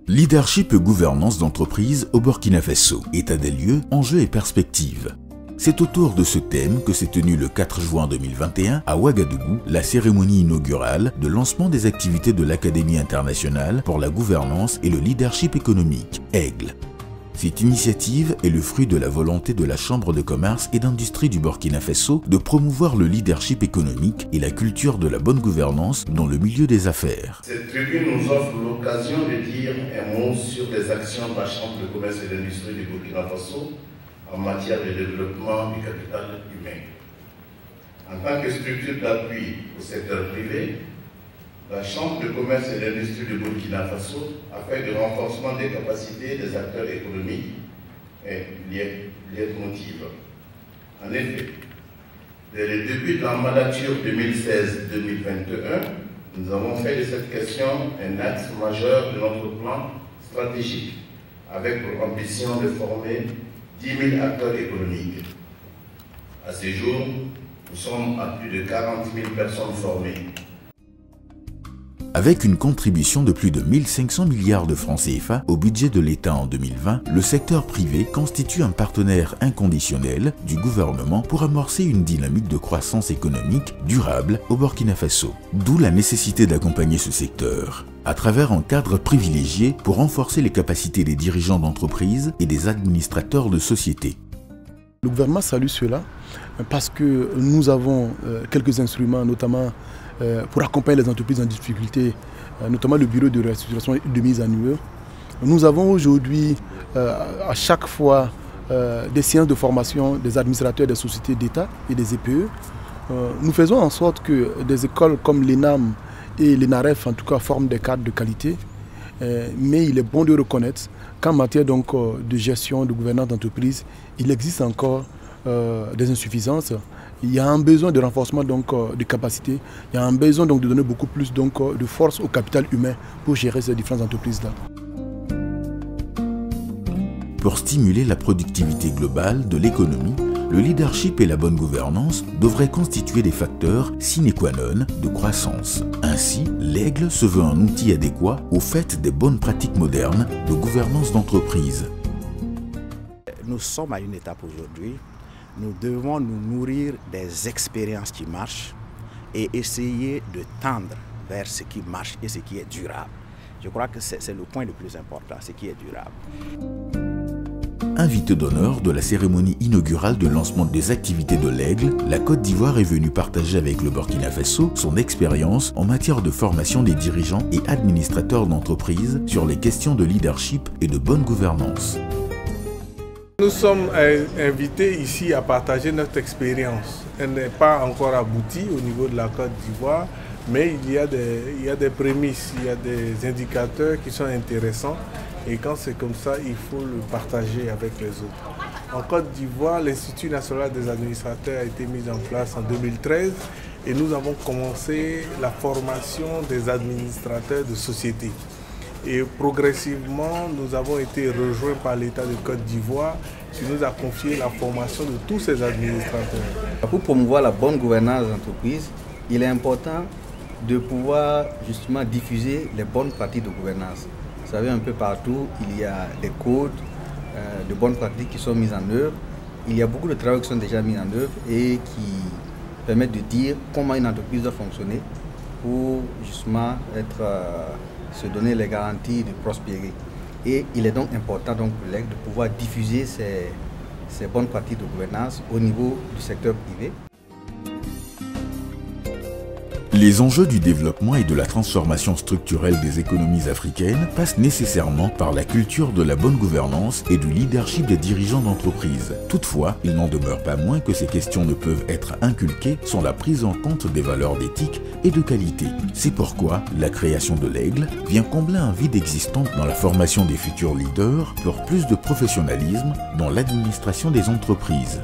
Leadership et gouvernance d'entreprise au Burkina Faso, état des lieux, enjeux et perspectives. C'est autour de ce thème que s'est tenue le 4 juin 2021 à Ouagadougou la cérémonie inaugurale de lancement des activités de l'Académie internationale pour la gouvernance et le leadership économique, AIGLE. Cette initiative est le fruit de la volonté de la Chambre de commerce et d'industrie du Burkina Faso de promouvoir le leadership économique et la culture de la bonne gouvernance dans le milieu des affaires. Cette tribune nous offre l'occasion de dire un mot sur les actions de la Chambre de commerce et d'industrie du Burkina Faso en matière de développement du capital humain. En tant que structure d'appui au secteur privé, la Chambre de commerce et d'industrie du Burkina Faso a fait du renforcement des capacités des acteurs économiques et leitmotiv. En effet, dès le début de la mandature 2016-2021, nous avons fait de cette question un axe majeur de notre plan stratégique, avec pour ambition de former 10 000 acteurs économiques. À ce jour, nous sommes à plus de 40 000 personnes formées. Avec une contribution de plus de 1500 milliards de francs CFA au budget de l'État en 2020, le secteur privé constitue un partenaire inconditionnel du gouvernement pour amorcer une dynamique de croissance économique durable au Burkina Faso. D'où la nécessité d'accompagner ce secteur à travers un cadre privilégié pour renforcer les capacités des dirigeants d'entreprises et des administrateurs de sociétés. Le gouvernement salue cela parce que nous avons quelques instruments, notamment pour accompagner les entreprises en difficulté, notamment le bureau de restructuration et de mise en œuvre. Nous avons aujourd'hui à chaque fois des séances de formation des administrateurs des sociétés d'État et des EPE. Nous faisons en sorte que des écoles comme l'ENAM et l'ENAREF en tout cas forment des cadres de qualité, mais il est bon de reconnaître qu'en matière donc, de gestion, de gouvernance d'entreprise, il existe encore des insuffisances. Il y a un besoin de renforcement donc, de capacité, il y a un besoin donc, de donner beaucoup plus donc, de force au capital humain pour gérer ces différentes entreprises-là. Pour stimuler la productivité globale de l'économie, le leadership et la bonne gouvernance devraient constituer des facteurs sine qua non de croissance. Ainsi, l'aigle se veut un outil adéquat au fait des bonnes pratiques modernes de gouvernance d'entreprise. Nous sommes à une étape aujourd'hui. Nous devons nous nourrir des expériences qui marchent et essayer de tendre vers ce qui marche et ce qui est durable. Je crois que c'est le point le plus important, ce qui est durable. Invité d'honneur de la cérémonie inaugurale de lancement des activités de l'Aigle, la Côte d'Ivoire est venue partager avec le Burkina Faso son expérience en matière de formation des dirigeants et administrateurs d'entreprises sur les questions de leadership et de bonne gouvernance. Nous sommes invités ici à partager notre expérience. Elle n'est pas encore aboutie au niveau de la Côte d'Ivoire, mais il y a des prémices, il y a des indicateurs qui sont intéressants. Et quand c'est comme ça, il faut le partager avec les autres. En Côte d'Ivoire, l'Institut national des administrateurs a été mis en place en 2013 et nous avons commencé la formation des administrateurs de sociétés. Et progressivement, nous avons été rejoints par l'État de Côte d'Ivoire qui nous a confié la formation de tous ces administrateurs. Pour promouvoir la bonne gouvernance d'entreprise, il est important de pouvoir justement diffuser les bonnes pratiques de gouvernance. Vous savez, un peu partout, il y a des codes de bonnes pratiques qui sont mises en œuvre. Il y a beaucoup de travaux qui sont déjà mis en œuvre et qui permettent de dire comment une entreprise doit fonctionner pour justement se donner les garanties de prospérer. Et il est donc important donc, pour l'AIGLE de pouvoir diffuser ces bonnes pratiques de gouvernance au niveau du secteur privé. Les enjeux du développement et de la transformation structurelle des économies africaines passent nécessairement par la culture de la bonne gouvernance et du leadership des dirigeants d'entreprise. Toutefois, il n'en demeure pas moins que ces questions ne peuvent être inculquées sans la prise en compte des valeurs d'éthique et de qualité. C'est pourquoi la création de l'Aigle vient combler un vide existant dans la formation des futurs leaders pour plus de professionnalisme dans l'administration des entreprises.